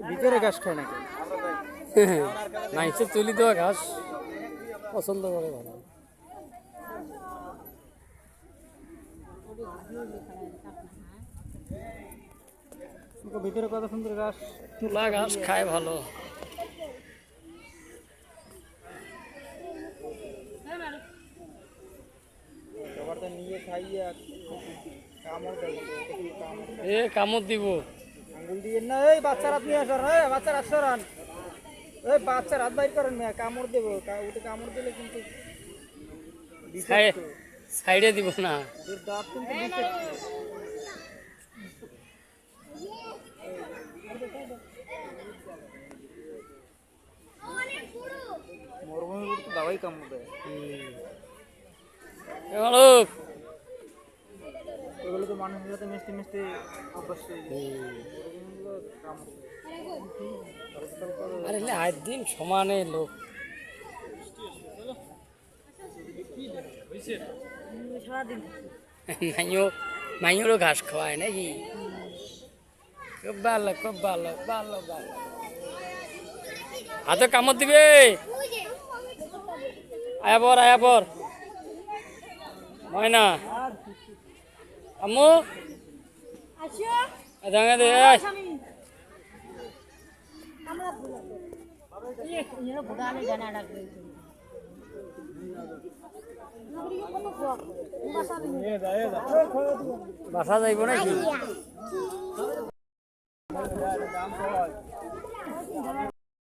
ভিতরে ঘাস খায় নাকি? মাইসের তুলি দেওয়া ঘাস পছন্দ করে ভালো। ভিতরে কত সুন্দর ঘাস, তুলা ঘাস খায় ভালো। নিয়ে খাইয়া কামড় দিব আঙ্গুল দিয়ে না। এই বাচ্চার হাত নিয়ে আসেন, বাচ্চার হাত সরান, এই বাচ্চার হাত বাইর করেন না, কামড় দেবো। ওটা কামড় দিলে কিন্তু সাইডে দিব না। দাঁত কিন্তু মরুভূমির তো দাওয়াই কামড় দেয়। এগুলো তো মানুষের সাথে মিষ্টি মিষ্টি অবশ্যই। আরে আজ দিন সমানে লোক মাইয়েরও ঘাস খাওয়ায় নাকি? খুব ভালো, খুব ভালো, ভালো ভালো। হাতে কামড় দিবে। আয়া পর ময়না আম্মু জাঙ্গা দে। বাসা যাইব নাকি?